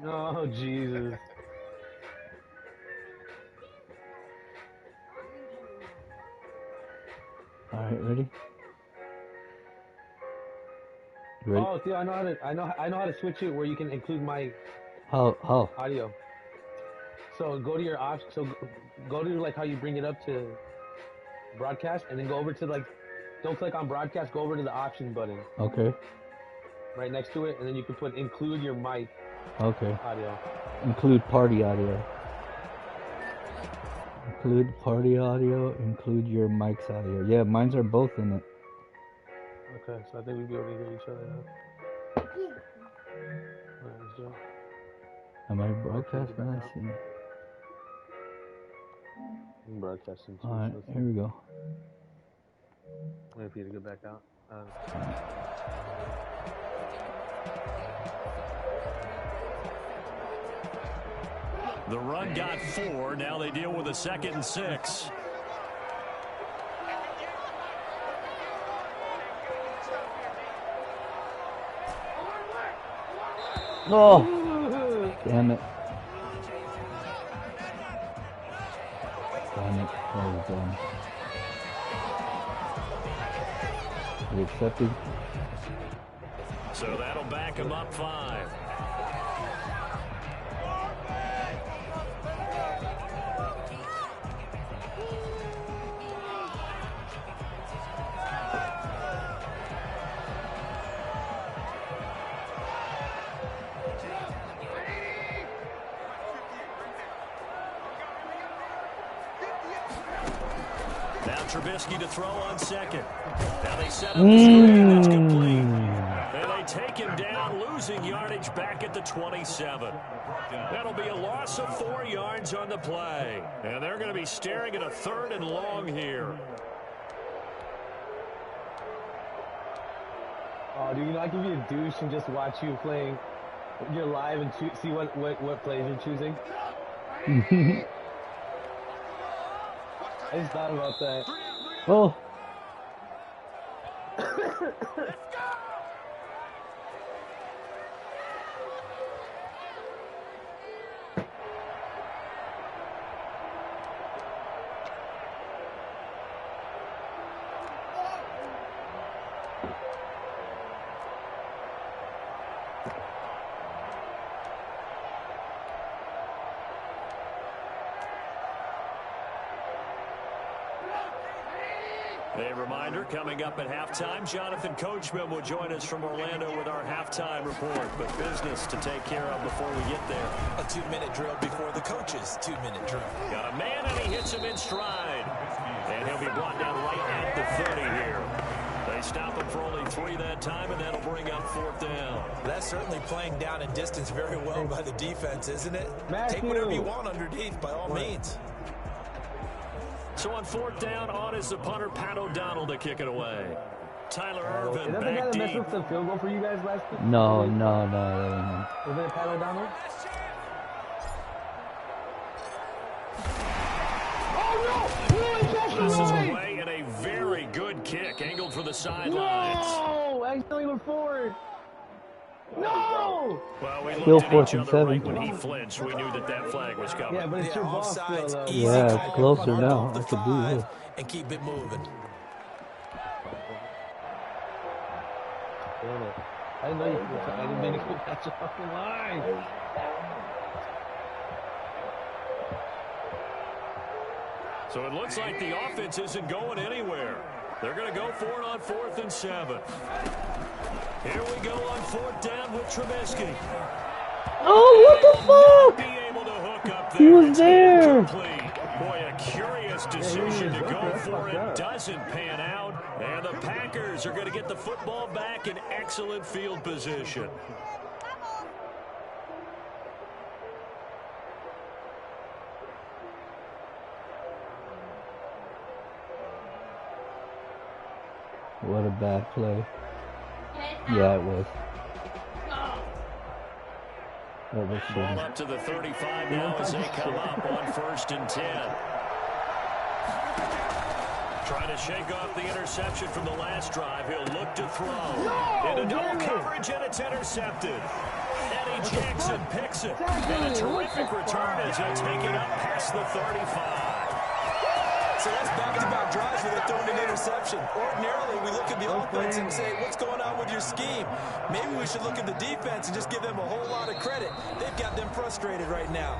Oh, Jesus. Alright, ready? Ready? Oh, Theo, I know how to switch it where you can include my How? audio. So go to your option. So go to like how you bring it up to broadcast, and then go over to like, don't click on broadcast. Go over to the option button Okay. right next to it, and then you can put include your mic Okay. audio. Include party audio. Include party audio. Include your mic's audio. Yeah, mine's are both in it. Okay, so I think we'll be able to hear each other now. Alright, let's do it. Am I broadcasting? I see. I'm broadcasting too. Alright, So here we go. wait for you to go back out. The run got 4. Now they deal with a 2nd and 6. Oh! Damn it. Damn it. That was dumb. He accepted. So that'll back him up 5. Now Trubisky to throw on 2nd. Now they set up the screen. It's complete. And they take him down, losing yardage back at the 27. That'll be a loss of 4 yards on the play. And they're going to be staring at a 3rd and long here. Oh, dude, you know I can be a douche and just watch you playing. You're live and see what plays you're choosing. I just thought about that. Oh! A reminder, coming up at halftime, Jonathan Coachman will join us from Orlando with our halftime report. But business to take care of before we get there. A 2-minute drill before the coach's 2-minute drill. Got a man, and he hits him in stride. And he'll be brought down right at the 30 here. They stop him for only 3 that time, and that'll bring up 4th down. That's certainly playing down in distance very well by the defense, isn't it? Matthew. Take whatever you want underneath, by all means. So on 4th down, on is the punter, Pat O'Donnell, to kick it away. Tyler Irvin Is that the guy back that messed deep. up the field goal for you guys last week? No. Was it Pat O'Donnell? This is away, and a very good kick, angled for the sidelines. No! Accidentally went forward. No! Well, we Still looked at 4th each and other 7. right when he flinched. We knew that flag was coming. Yeah, but it's your boss still, though. Easy Yeah, call. it's closer Mark now. off the I could do 5 this. and keep it moving. Damn it. I didn't know you could. I didn't mean to go catch the fucking line. So it looks like the offense isn't going anywhere. They're going to go for it on 4th and 7. Here we go on 4th down with Trubisky. Oh, what the fuck? Be able to hook up there. He was It's there. incomplete. Boy, a curious decision to go for it. Doesn't pan out. And the Packers are going to get the football back in excellent field position. What a bad play. Yeah, it was. That was Ball shitty. up to the 35 now as they come up on 1st and 10. Trying to shake off the interception from the last drive. He'll look to throw. Into double coverage, and it's intercepted. Eddie Jackson picks it. And a terrific return as he'll take it up past the 35. So that's back-to-back drives where they throw an interception. Ordinarily, we look at the offense and say, what's going on with your scheme? Maybe we should look at the defense and just give them a whole lot of credit. They've got them frustrated right now.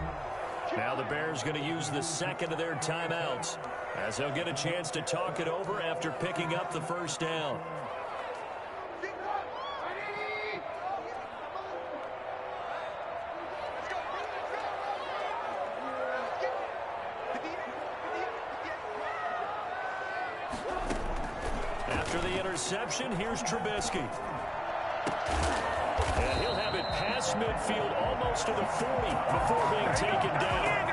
Now the Bears going to use the second of their timeouts as they'll get a chance to talk it over after picking up the first down. After the interception, here's Trubisky. And he'll have it past midfield almost to the 40 before being taken down.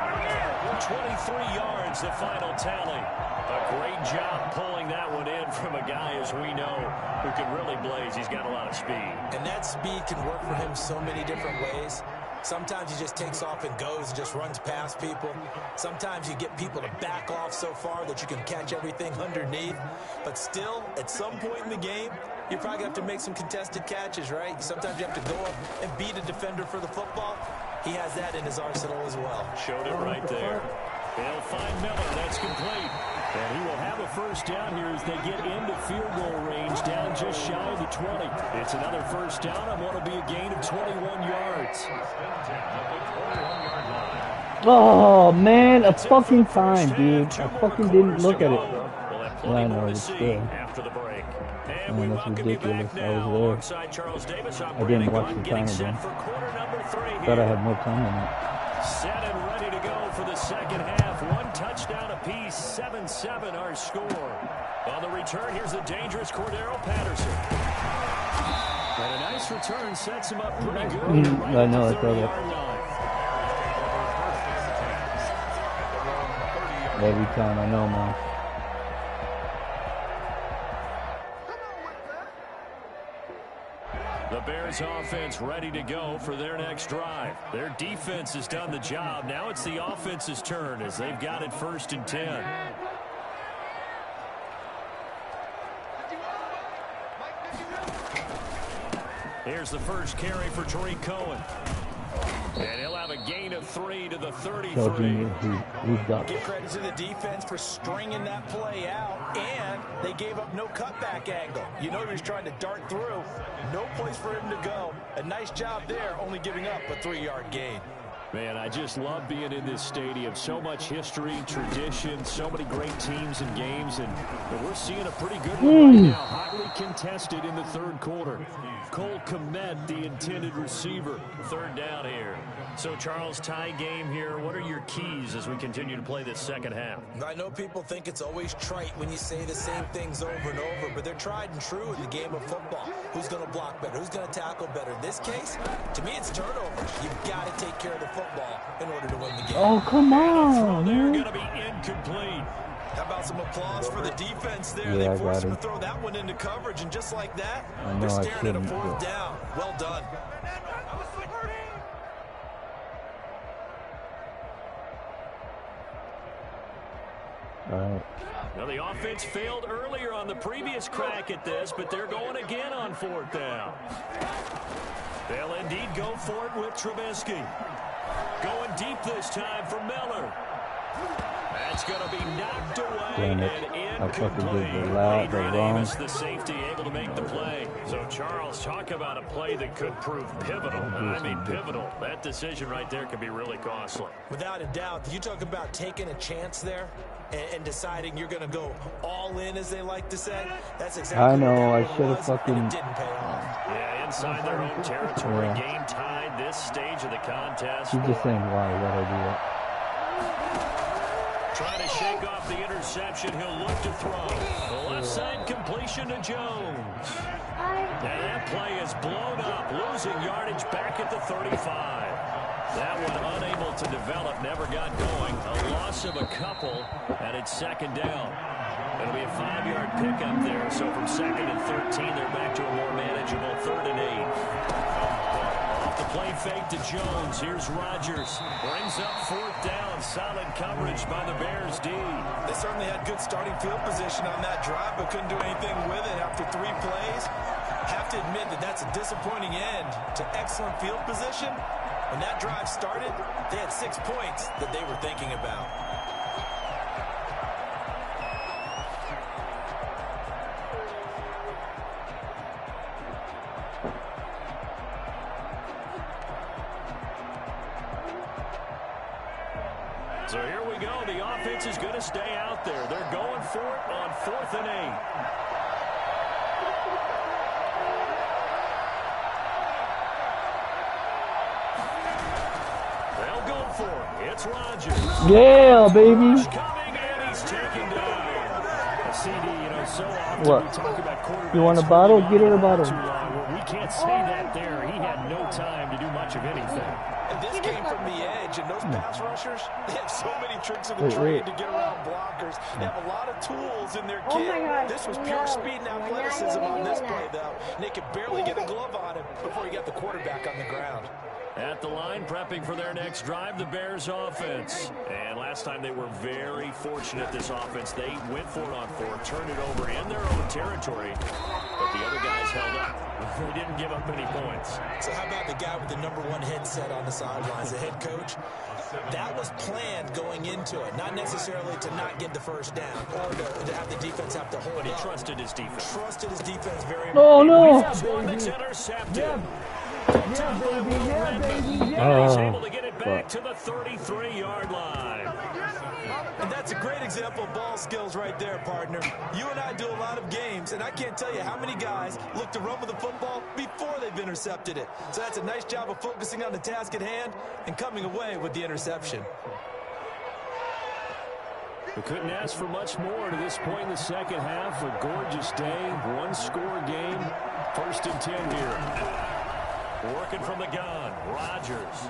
23 yards, the final tally. A great job pulling that one in from a guy, as we know, who can really blaze. He's got a lot of speed. And that speed can work for him so many different ways. Sometimes he just takes off and goes and just runs past people. Sometimes you get people to back off so far that you can catch everything underneath. But still, at some point in the game, you probably have to make some contested catches, right? Sometimes you have to go up and beat a defender for the football. He has that in his arsenal as well. Showed it right there. They'll find Miller. That's complete. And he will have a first down here as they get into field goal range, down just shy of the 20. It's another first down and what will be a gain of 21 yards. Oh, man, a fucking time, dude. I fucking didn't look at it. Yeah, I know, it's still. After the break. Man, that's ridiculous. I was there. I didn't watch the time again. Thought I had more time on it. Set and ready to go for the second half. One touchdown apiece, 7-7 our score. On the return, here's the dangerous Cordero Patterson. And a nice return sets him up pretty good. I know, I saw that. Every time, I know, man. The Bears offense ready to go for their next drive. Their defense has done the job. Now it's the offense's turn as they've got it 1st and 10. Here's the first carry for Tariq Cohen. And he'll have a gain of 3 to the 33. Give credit to the defense for stringing that play out, and they gave up no cutback angle. You know he was trying to dart through. No place for him to go. A nice job there, only giving up a 3-yard gain. Man, I just love being in this stadium. So much history, tradition, so many great teams and games, and we're seeing a pretty good one right now. Hotly contested in the third quarter. Cole Kmet, the intended receiver. 3rd down here. So, Charles, tie game here. What are your keys as we continue to play this second half? I know people think it's always trite when you say the same things over and over, but they're tried and true in the game of football. Who's going to block better? Who's going to tackle better? In this case, to me, it's turnovers. You've got to take care of the football in order to win the game. Oh, come on, They're man. going to be incomplete. How about some applause for the defense there? Yeah, they forced him it. to throw that one into coverage, and just like that, know, they're I staring at a shouldn't, 4th but- down. Well done. All right. Now, the offense failed earlier on the previous crack at this, but they're going again on 4th down. They'll indeed go for it with Trubisky. Going deep this time for Miller. That's going to be knocked away Damn it. and I fucking did incomplete. the Adrian wrong. Amos, the safety, able to make the play. So, Charles, talk about a play that could prove pivotal. And I mean pivotal. That decision right there could be really costly. Without a doubt, you talk about taking a chance there and deciding you're going to go all in, as they like to say. That's exactly I know, what I should have was, fucking... and it didn't pay off. Yeah, inside their own territory. Yeah. Game tied this stage of the contest. She's just saying, why I do that? Trying to shake off the interception. He'll look to throw. The left side completion to Jones. And that play is blown up, losing yardage back at the 35. That one unable to develop, never got going. A loss of a couple, and it's 2nd down. It'll be a 5-yard pickup there. So from 2nd and 13, they're back to a more manageable 3rd and 8. Off the Play fake to Jones. Here's Rodgers. Brings up 4th down. Solid coverage by the Bears D. They certainly had good starting field position on that drive, but couldn't do anything with it after 3 plays. Have to admit that that's a disappointing end to excellent field position. When that drive started, they had 6 points that they were thinking about. So here we go. The offense is going to stay out there. They're going for it on 4th and 8. They'll go for it. It's Rodgers. Yeah, baby. Coming, and he's taken down. A CD, so often what? We talk about quarterbacks. You want a bottle? Get her a bottle. Well, we can't say that there. He had no time to do much of anything. And this came from the edge, and those pass rushers, they have so many tricks of the trade to get around blockers. They have a lot of tools in their kit. This was pure speed and athleticism on this play, though. And they could barely get a glove on him before he got the quarterback on the ground. At the line, prepping for their next drive, the Bears offense. And last time they were very fortunate, this offense. They went for it on 4, turned it over in their own territory, but the other guys held up. They didn't give up any points. So how about the guy with the #1 headset on the sidelines, the head coach? That was planned going into it, not necessarily to not get the first down or to have the defense have to hold But he up. trusted his defense. Trusted his defense very much. Oh, no. One that's intercepted. Yeah, baby. He's able to get it back to the 33-yard line. And that's a great example of ball skills right there, partner. You and I do a lot of games, and I can't tell you how many guys look to run with the football before they've intercepted it. So that's a nice job of focusing on the task at hand and coming away with the interception. We couldn't ask for much more to this point in the second half. A gorgeous day, 1-score game. 1st and 10 here. Working from the gun, Rodgers.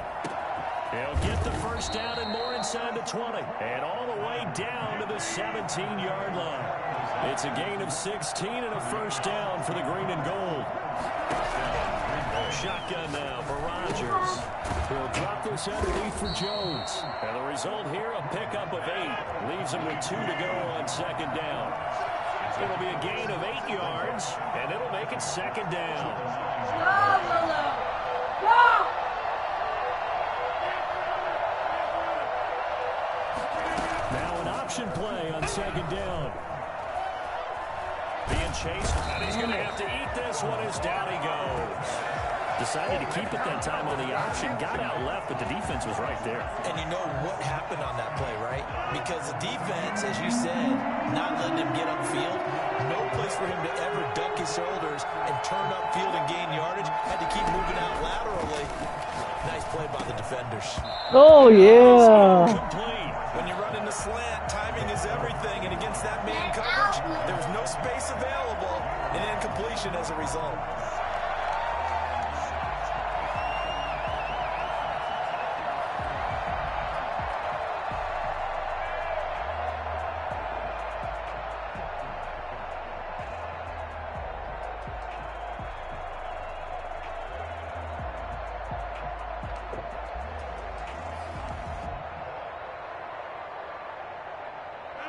He'll get the first down and more inside the 20. And all the way down to the 17-yard line. It's a gain of 16 and a first down for the green and gold. Shotgun now for Rodgers. He'll drop this underneath for Jones. And the result here, a pickup of 8. Leaves him with 2 to go on 2nd down. It'll be a gain of 8 yards, and it'll make it 2nd down. Now an option play on 2nd down. Being chased, and he's going to have to eat this one as down he goes. Decided to keep it that time on the option. Got out left, but the defense was right there. And you know what happened on that play, right? Because the defense, as you said, not letting him get upfield. No place for him to ever duck his shoulders and turn upfield and gain yardage. Had to keep moving out laterally. Nice play by the defenders. Oh, yeah. Complete. When you run in the slant, timing is everything. And against that man coverage, there was no space available and incompletion as a result.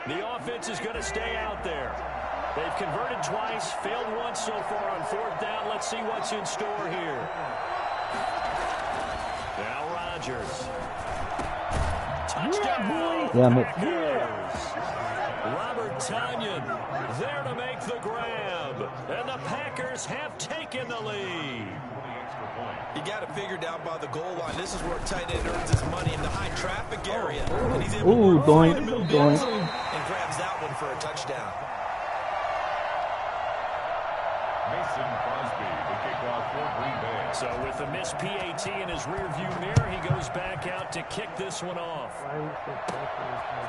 The offense is going to stay out there. They've converted twice, failed once so far on 4th down. Let's see what's in store here. Now Rodgers. Touchdown. Damn it. Robert Tonyan there to make the grab. And the Packers have taken the lead. You got to figure down by the goal line. This is where tight end earns his money in the high traffic area. And he's able to doink. and grabs that one for a touchdown. Mason Crosby, the kickoff for Green Bay. So with the missed PAT in his rearview mirror, he goes back out to kick this one off.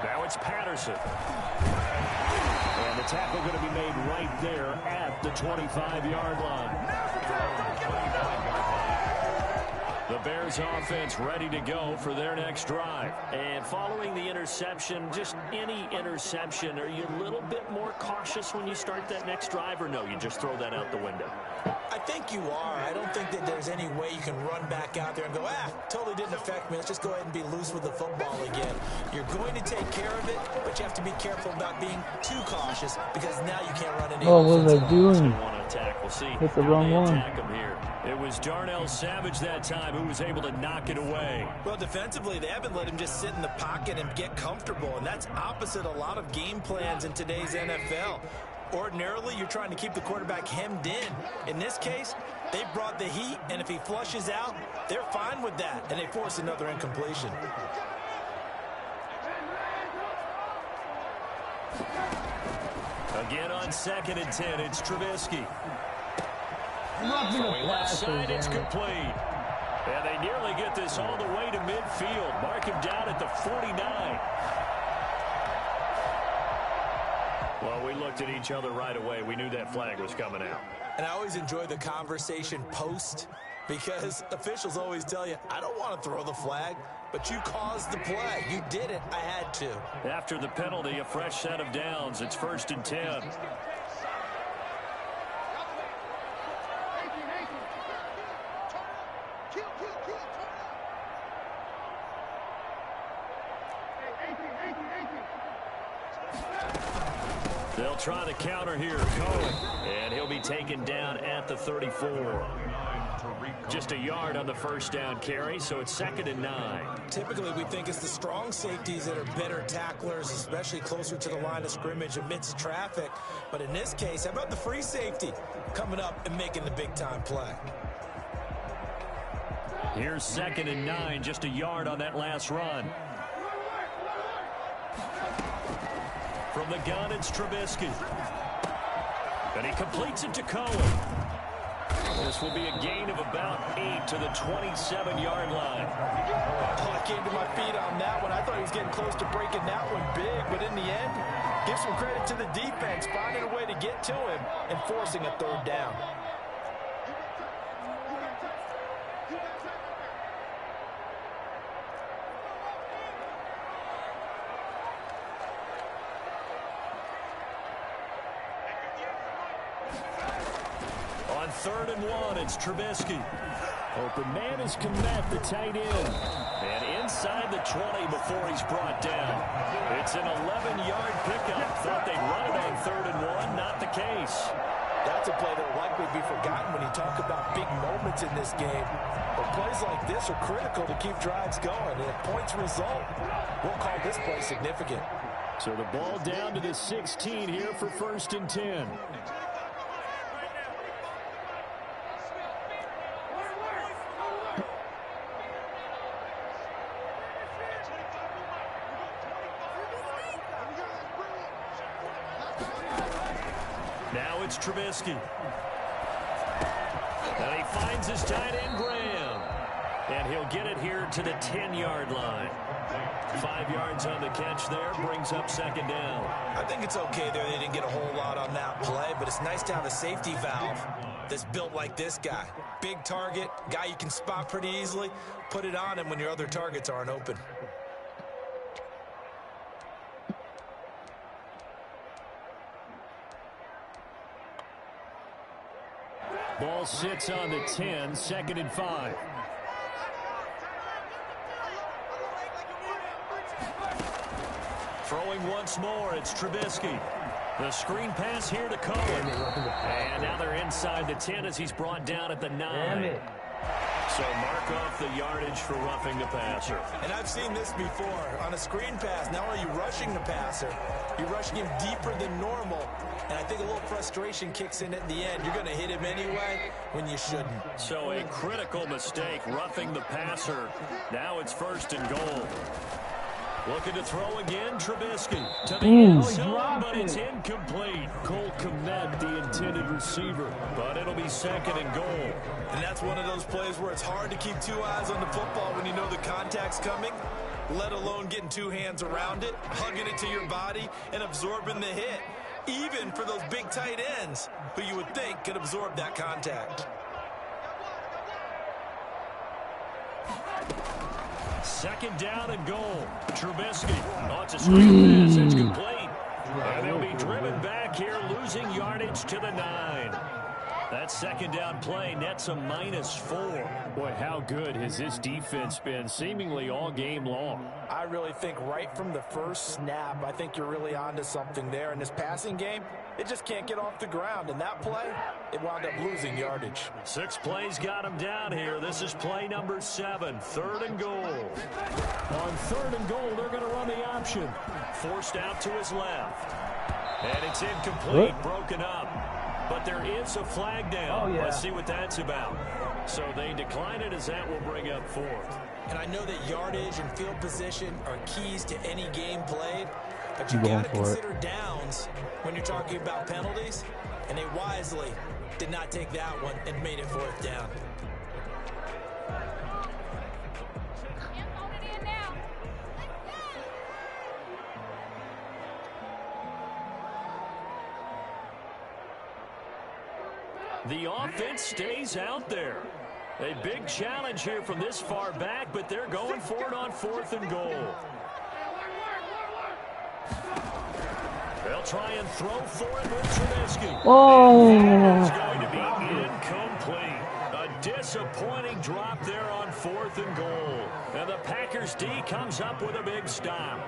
Now it's Patterson. And the tackle going to be made right there at the 25-yard line. The Bears offense ready to go for their next drive. And following the interception, just any interception, are you a little bit more cautious when you start that next drive, or no, you just throw that out the window? I think you are. I don't think that there's any way you can run back out there and go, totally didn't affect me. Let's just go ahead and be loose with the football again. You're going to take care of it, but you have to be careful about being too cautious because now you can't run any. Oh, what was I doing? We'll see. Hit the wrong one. Here. It was Darnell Savage that time who was able to knock it away. Well, defensively, they haven't let him just sit in the pocket and get comfortable, and that's opposite a lot of game plans in today's NFL. Ordinarily, you're trying to keep the quarterback hemmed in. In this case, they brought the heat, and if he flushes out, they're fine with that, and they force another incompletion. Again on 2nd and 10, it's Trubisky. Throwing left side, it's complete. And they nearly get this all the way to midfield. Mark him down at the 49. Well, we looked at each other right away. We knew that flag was coming out. And I always enjoy the conversation post because officials always tell you, I don't want to throw the flag, but you caused the play. You did it. I had to. After the penalty, a fresh set of downs. It's 1st and 10. They'll try the counter here. Cohen. And he'll be taken down at the 34. Just a yard on the first down carry, so it's 2nd and 9. Typically, we think it's the strong safeties that are better tacklers, especially closer to the line of scrimmage amidst traffic. But in this case, how about the free safety coming up and making the big-time play? Here's 2nd and 9, just a yard on that last run. From the gun, it's Trubisky. And he completes it to Cohen. This will be a gain of about 8 to the 27-yard line. Oh, I came to my feet on that one. I thought he was getting close to breaking that one big, but in the end, give some credit to the defense, finding a way to get to him and forcing a 3rd down. On 3rd and 1, it's Trubisky. Open man is Komet, the tight end. And inside the 20 before he's brought down. It's an 11-yard pickup. Thought they'd run it on 3rd and 1. Not the case. That's a play that will likely be forgotten when you talk about big moments in this game. But plays like this are critical to keep drives going. And if points result, we'll call this play significant. So the ball down to the 16 here for 1st and 10. Now it's Trubisky. And he finds his tight end, Graham. And he'll get it here to the 10-yard line. 5 yards on the catch there, brings up 2nd down. I think it's okay there. They didn't get a whole lot on that play, but it's nice to have a safety valve that's built like this guy. Big target, guy you can spot pretty easily. Put it on him when your other targets aren't open. Ball sits on the 10, 2nd and 5. Throwing once more, it's Trubisky. The screen pass here to Cohen. And now they're inside the 10 as he's brought down at the 9. So mark off the yardage for roughing the passer. And I've seen this before. On a screen pass, not only are you rushing the passer, you're rushing him deeper than normal. And I think a little frustration kicks in at the end. You're going to hit him anyway when you shouldn't. So a critical mistake, roughing the passer. Now it's 1st and goal. Looking to throw again, Trubisky. To the end zone, but it's incomplete. Cole Komet, the intended receiver. But it'll be 2nd and goal. And that's one of those plays where it's hard to keep 2 eyes on the football when you know the contact's coming, let alone getting 2 hands around it, hugging it to your body, and absorbing the hit. Even for those big tight ends who you would think could absorb that contact. Second down and goal. Trubisky. Oh, it's a screen pass. It's complete. And they'll be driven back here, losing yardage to the 9. That second down play nets a -4. Boy, how good has this defense been seemingly all game long? I really think right from the first snap, I think you're really onto something there. In this passing game, it just can't get off the ground. And that play, it wound up losing yardage. 6 plays got him down here. This is play number 7, 3rd and goal. On 3rd and goal, they're going to run the option. Forced out to his left. And it's incomplete, broken up. But there is a flag down. Oh, yeah. Let's see what that's about. So they decline it as that will bring up 4th. And I know that yardage and field position are keys to any game played, but you Going got to for consider downs when you're talking about penalties. And they wisely did not take that one and made it 4th down. The offense stays out there. A big challenge here from this far back, but they're going for it on 4th and goal. They'll try and throw for it with Trubisky. Oh! It's going to be incomplete. A disappointing drop there on 4th and goal. And the Packers D comes up with a big stop.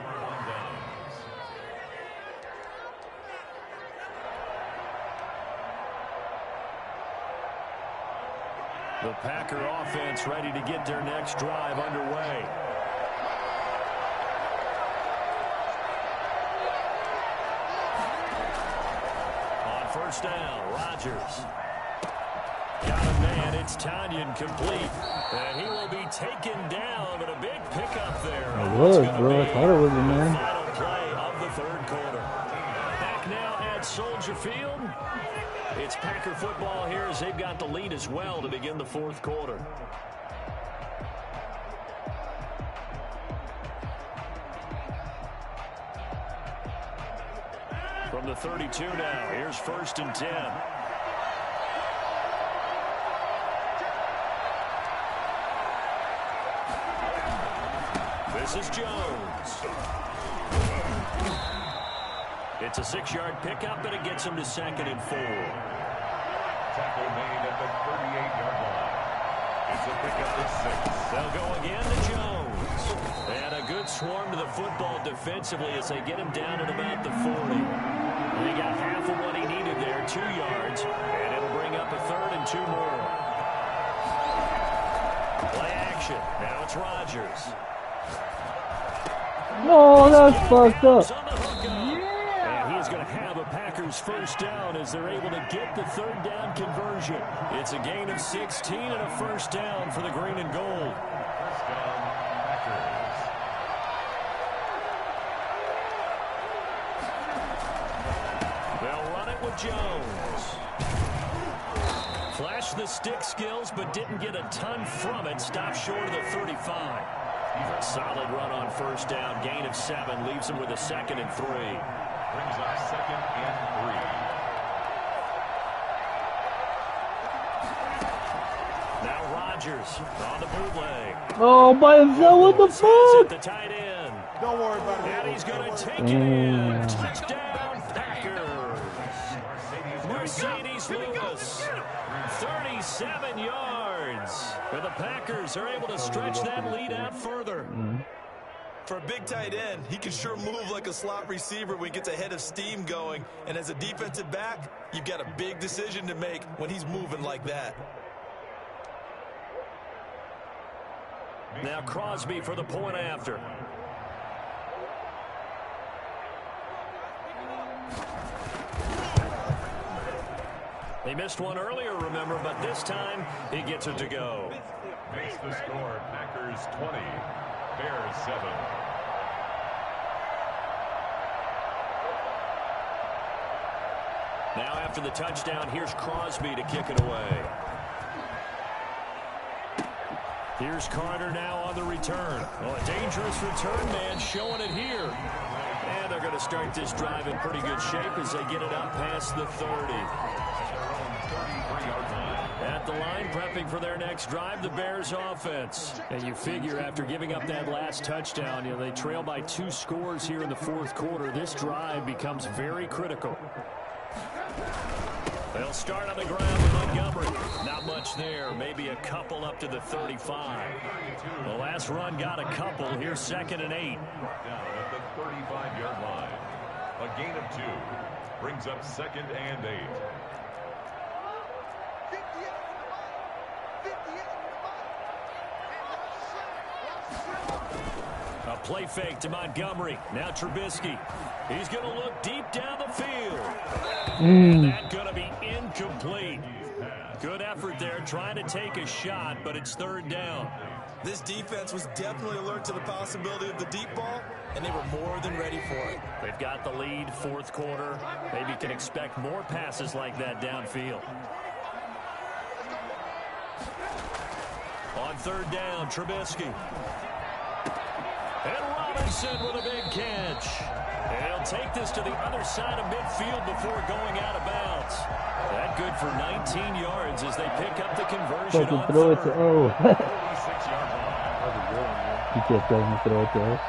The Packer offense ready to get their next drive underway. On 1st down, Rodgers. Got a man, it's Tanyan complete. And he will be taken down, but a big pickup there. It was, bro. I thought it was a man. Final play of the 3rd quarter. Back now at Soldier Field. It's Packer football here as they've got the lead as well to begin the 4th quarter. From the 32 now, here's 1st and 10. This is Jones. It's a 6-yard pickup, and it gets him to 2nd and 4. Tackle made at the 38-yard line. It's a pickup of 6. They'll go again to Jones. And a good swarm to the football defensively as they get him down at about the 40. And he got half of what he needed there, 2 yards, and it'll bring up a 3rd and 2 more. Play action. Now it's Rodgers. No, that's fucked up. And he's going to have a Packers 1st down as they're able to get the 3rd down conversion. It's a gain of 16 and a 1st down for the green and gold. 1st down, Packers. They'll run it with Jones. Flashed the stick skills, but didn't get a ton from it. Stopped short of the 35. A solid run on 1st down. Gain of 7. Leaves him with a 2nd and 3. Brings up 2nd and 3. Now Rodgers on the bootleg. Oh, by himself, what the fuck? At the tight end. Don't worry about it. And he's going to take it in. Touchdown, Packers. Mercedes Lewis. 37 yards. And the Packers are able to stretch that lead out further. For a big tight end, he can sure move like a slot receiver when he gets a head of steam going. And as a defensive back, you've got a big decision to make when he's moving like that. Now Crosby for the point after. He missed one earlier, remember, but this time he gets it to go. Makes the score Packers 20, Bears 7. Now after the touchdown, here's Crosby to kick it away. Here's Carter now on the return. Oh, a dangerous return man showing it here. And they're going to start this drive in pretty good shape as they get it up past the 30. At at the line, prepping for their next drive, the Bears offense. And you figure after giving up that last touchdown, they trail by 2 scores here in the fourth quarter. This drive becomes very critical. They'll start on the ground with Montgomery. Not much there. Maybe a couple up to the 35. The last run got a couple. Here's 2nd and 8. Down at the 35-yard line. A gain of 2 brings up 2nd and 8. A play fake to Montgomery. Now Trubisky. He's going to look deep down the field. And that's going to be incomplete. Good effort there trying to take a shot, but it's 3rd down. This defense was definitely alert to the possibility of the deep ball, and they were more than ready for it. They've got the lead, 4th quarter. Maybe can expect more passes like that downfield. On 3rd down, Trubisky. And Robinson with a big catch. And he'll take this to the other side of midfield before going out of bounds. That good for 19 yards as they pick up the conversion on throw it 3rd. to O. You can't tell him to throw it to us.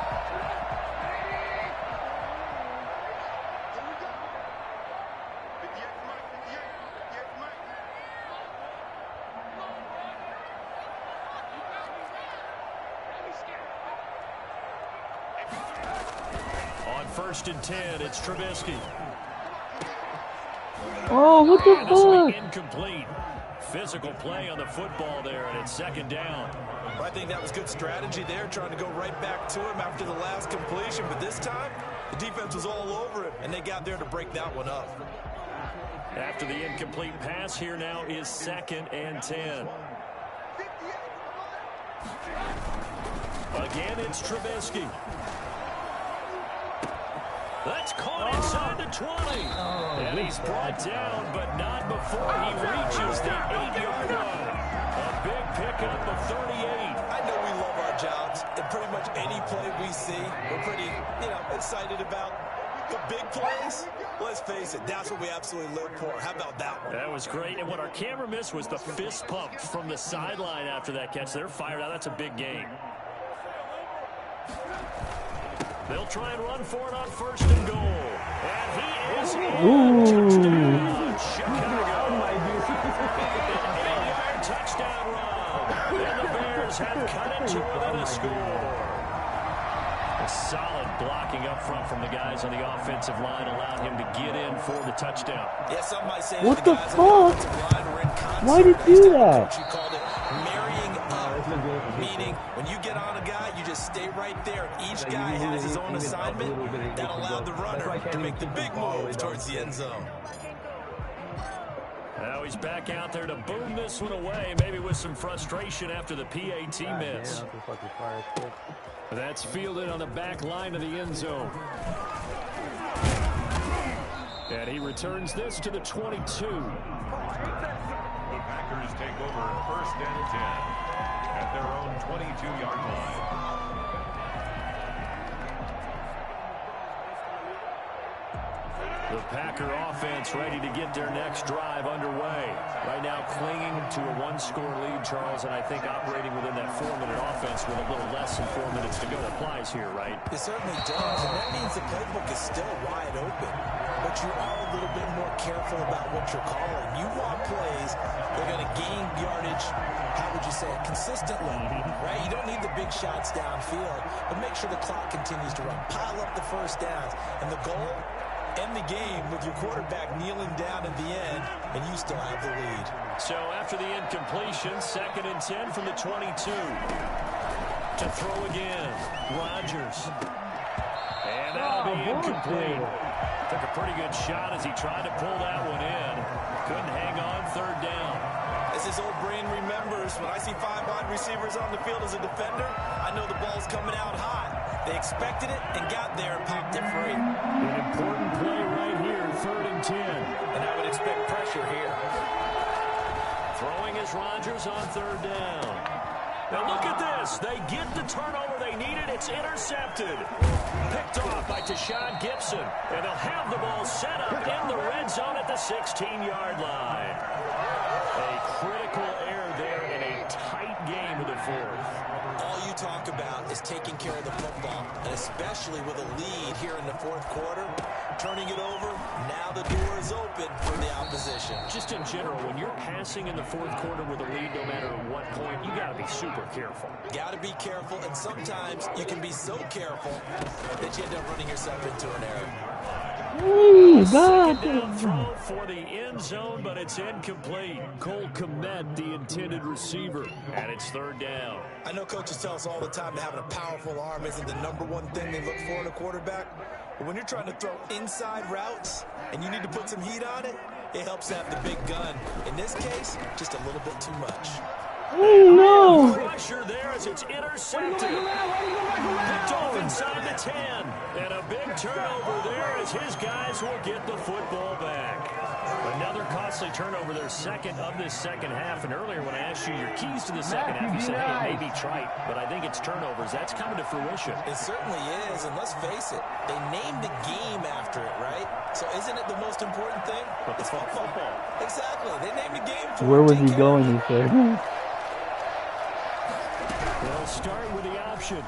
On 1st and 10, it's Trubisky. Oh, what the fuck? Incomplete. Physical play on the football there, and it's 2nd down. I think that was good strategy there, trying to go right back to him after the last completion. But this time, the defense was all over him, and they got there to break that one up. After the incomplete pass, here now is 2nd and 10. Again, it's Trubisky. That's caught inside the 20. And he's brought down, but not before he reaches the 8-yard line. A big pickup of 38. I know we love our jobs, and pretty much any play we see, we're pretty, excited about. The big plays, let's face it, that's what we absolutely live for. How about that one? That was great. And what our camera missed was the fist pump from the sideline after that catch. They're fired out. That's a big game. They'll try and run for it on 1st and goal. And he is in. Touchdown, Chicago. An 8-yard touchdown run. And the Bears have cut it to within a score. A solid blocking up front from the guys on the offensive line allowed him to get in for the touchdown. Yeah, some might say what the the guys fuck? on the offensive line were in concert. Why did you do that? She called it marrying up, meaning when you get on a guy, you just stay right there. Each guy has his own assignment. That allowed the runner to make the big move towards the end zone. Now he's back out there to boom this one away, maybe with some frustration after the PAT miss. That's fielded on the back line of the end zone. And he returns this to the 22. The Packers take over 1st and 10 at their own 22-yard line. The Packer offense ready to get their next drive underway. Right now clinging to a 1-score lead, Charles, and I think operating within that 4-minute offense with a little less than 4 minutes to go applies here, right? It certainly does, and that means the playbook is still wide open. But you are a little bit more careful about what you're calling. You want plays that are going to gain yardage, how would you say it, consistently, right? You don't need the big shots downfield, but make sure the clock continues to run. Pile up the first downs, and the goal, end the game with your quarterback kneeling down at the end, and you still have the lead. So after the incompletion, 2nd and 10 from the 22. To throw again, Rodgers. And that'll be incomplete. Took a pretty good shot as he tried to pull that one in. Couldn't hang on, 3rd down. As his old brain remembers, when I see 5 wide receivers on the field as a defender, I know the ball's coming out hot. They expected it and got there and popped it free. An important play right here, 3rd and 10. And I would expect pressure here. Throwing is Rodgers on 3rd down. Now look at this. They get the turnover they needed. It's intercepted. Picked off by Tashawn Gibson. And they'll have the ball set up in the red zone at the 16-yard line. A critical All you talk about is taking care of the football, and especially with a lead here in the fourth quarter, turning it over, now the door is open for the opposition. Just in general, when you're passing in the fourth quarter with a lead, no matter at what point, you got to be super careful. Got to be careful, and sometimes you can be so careful that you end up running yourself into an error. Second down throw for the end zone, but it's incomplete. Cole Kmet, the intended receiver, and it's third down. I know coaches tell us all the time that having a powerful arm isn't the #1 thing they look for in a quarterback, but when you're trying to throw inside routes and you need to put some heat on it, it helps to have the big gun. In this case, just a little bit too much. Oh, no! Pressure there as it's intercepted. Picked off inside the 10. And a big turnover there as his guys will get the football back. Another costly turnover, their second of this second half. And earlier when I asked you your keys to the second half, you said, hey, it may be trite, but I think it's turnovers. That's coming to fruition. It certainly is, and let's face it, they named the game after it, right? So isn't it the most important thing? It's football. Exactly. They named the game for it. Where was he going, he said? They'll start with the option.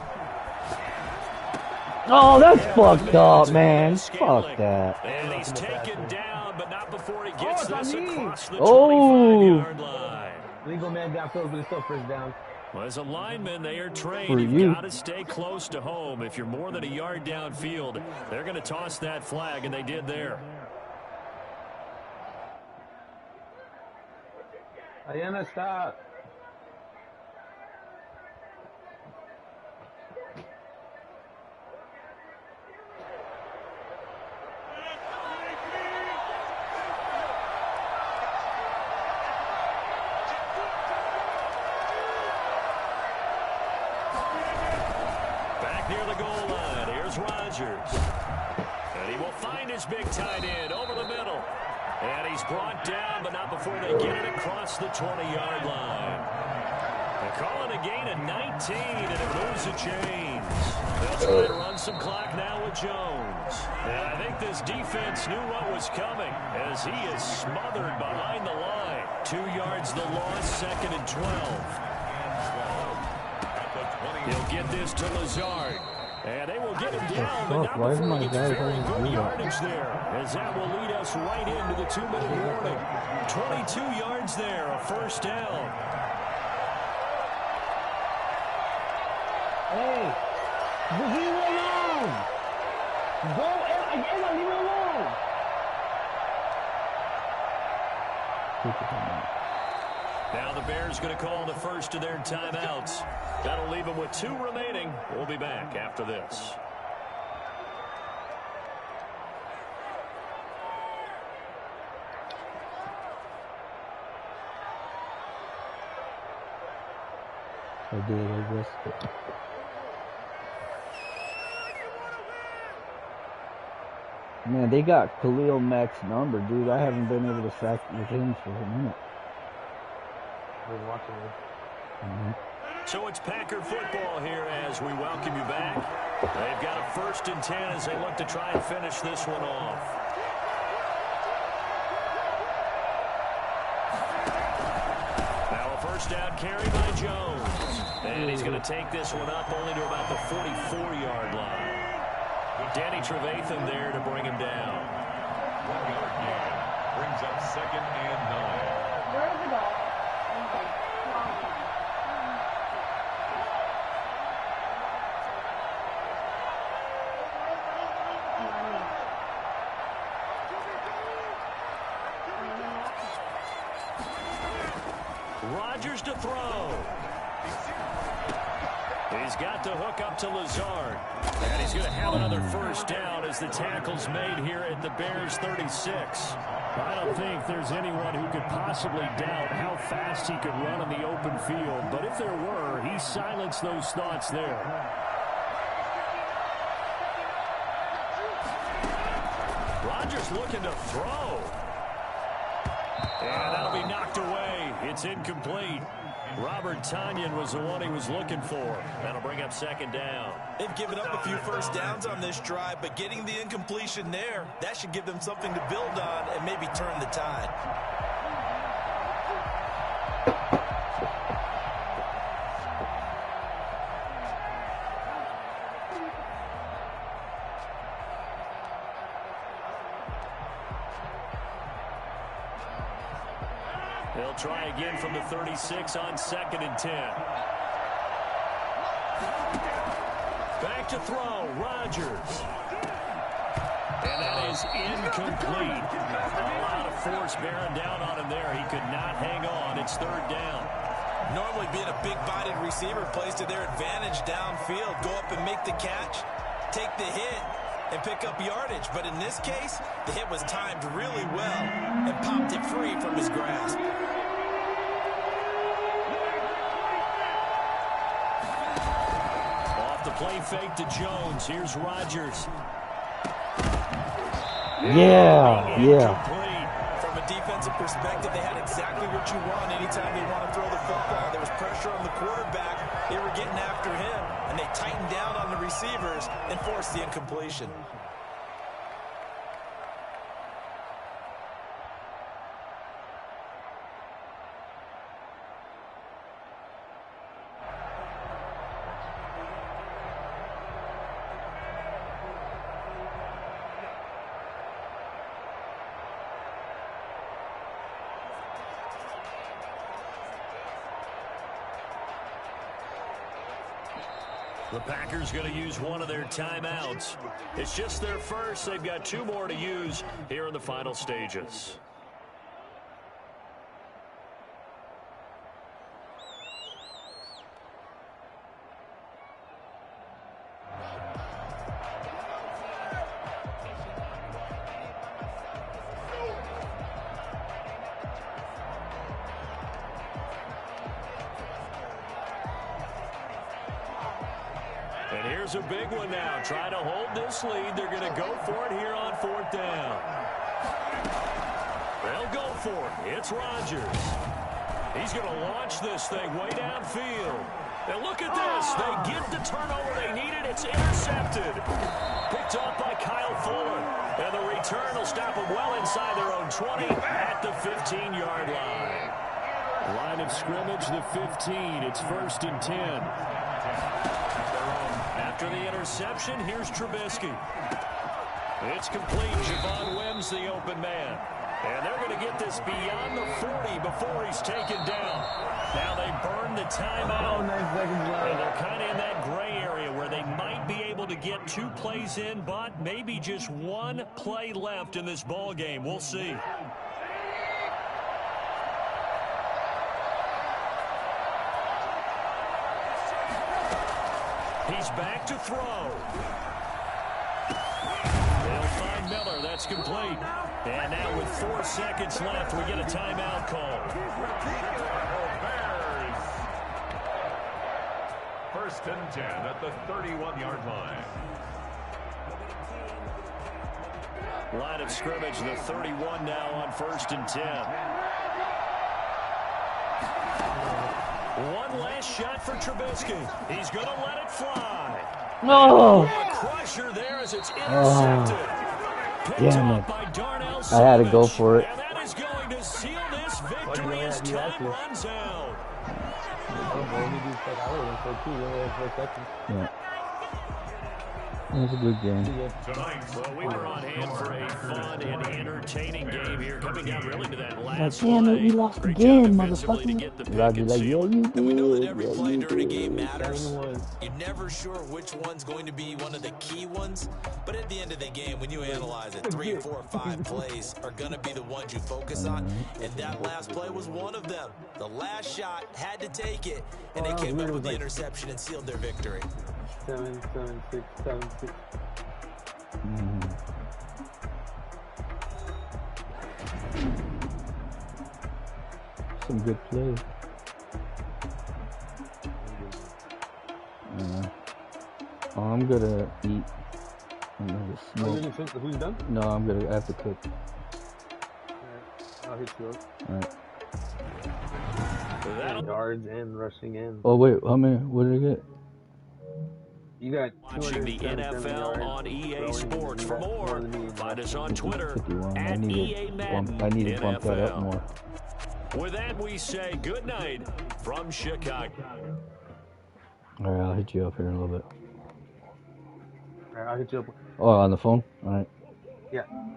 Oh, that's fucked up, man. Fuck that. And he's taken down, but not before he gets this across the 25-yard line. Legal man downfield, but it's still first down. Well, as a lineman, they are trained. You've got to stay close to home. If you're more than a yard downfield, they're going to toss that flag, and they did there. Ayana, stop. And he will find his big tight end over the middle. And he's brought down, but not before they get it across the 20-yard line. They're calling a gain of 19, and it moves the chains. They'll try to run some clock now with Jones. And I think this defense knew what was coming as he is smothered behind the line. 2 yards the loss, 2nd and 12. He'll get this to Lazard. And they will get him down, but not before he gets very good yardage there, as that will lead us right into the 2-minute warning. 22 yards there, a first down. Hey, leave him alone. Go, Emma, leave him alone. Now the Bears going to call the first of their timeouts. That'll leave them with 2 remaining. We'll be back after this. I did, I guess. Man, they got Khalil Mack's number, dude. I haven't been able to sack with him for a minute. We're watching it. So it's Packer football here as we welcome you back. They've got a 1st and 10 as they look to try and finish this one off. Now a first down carry by Jones. And he's going to take this one up only to about the 44-yard line. Danny Trevathan there to bring him down. 1-yard gain. Brings up 2nd and 9. Where's the ball? Rodgers to throw. He's got the hook up to Lazard. And he's going to have another first down as the tackle's made here at the Bears 36. I don't think there's anyone who could possibly doubt how fast he could run in the open field. But if there were, he silenced those thoughts there. Rodgers looking to throw. And that'll be knocked away. It's incomplete. Robert Tonyan was the one he was looking for. That'll bring up 2nd down. They've given up a few first downs on this drive, but getting the incompletion there, that should give them something to build on and maybe turn the tide. They'll try again from the 36 on 2nd and 10. Back to throw, Rodgers. And that is incomplete. A lot of force bearing down on him there. He could not hang on. It's 3rd down. Normally being a big-bodied receiver plays to their advantage downfield. Go up and make the catch, take the hit, and pick up yardage. But in this case, the hit was timed really well and popped it free from his grasp. Off the play fake to Jones. Here's Rodgers. Yeah. From a defensive perspective, they had exactly what you want anytime they want to throw the football. There was pressure on the quarterback. They were getting after him, and they tightened down on the receivers and forced the incompletion. The Packers going to use one of their timeouts. It's just their first. They've got 2 more to use here in the final stages. And here's a big one now. Trying to hold this lead. They're going to go for it here on 4th down. They'll go for it. It's Rodgers. He's going to launch this thing way downfield. And look at this. They get the turnover they needed. It's intercepted. Picked off by Kyle Fuller. And the return will stop them well inside their own 20 at the 15-yard line. Line of scrimmage, the 15. It's 1st and 10. After the interception, here's Trubisky. It's complete. Javon Wims, the open man. And they're going to get this beyond the 40 before he's taken down. Now they burn the timeout. 9 seconds left. And they're kind of in that gray area where they might be able to get 2 plays in, but maybe just 1 play left in this ball game. We'll see. He's back to throw. They'll find Miller. That's complete. And now with 4 seconds left, we get a timeout call. Bears. 1st and 10 at the 31-yard line. Line of scrimmage, the 31 now on 1st and 10. One last shot for Trubisky. He's going to let it fly. No. A crusher there as it's intercepted. Picked off by Darnell I had to go for it. And that is going to seal this victory as time runs out. Yeah. It was a good game. Well, we were on hand for a fun and entertaining game here, coming down really to that last Damn it, we play. lost Great again, job defensively to get the pick Roger, and like, yeah, seal it. you did. And we know that every Yeah, play you during a did. game matters. You're never sure which one's going to be one of the key ones. But at the end of the game, when you analyze it, 3, 4, 5 plays are going to be the ones you focus on. And that last play was one of them. The last shot had to take it, and they came up with the interception and sealed their victory. 7, 6, 7, 6. Some good play. I'm gonna eat. I'm gonna smoke. Who's done? No, I have to cook. I'll hit you up. Alright. Yards and rushing in. Oh wait, how many? What did I get? You got Watching the NFL on EA Sports. For more, find us on Twitter 51. at EA Madden I need to bump that up NFL. more. With that, we say good night from Chicago. Alright, I'll hit you up here in a little bit. Alright, I'll hit you up. Oh, on the phone? Alright. Yeah.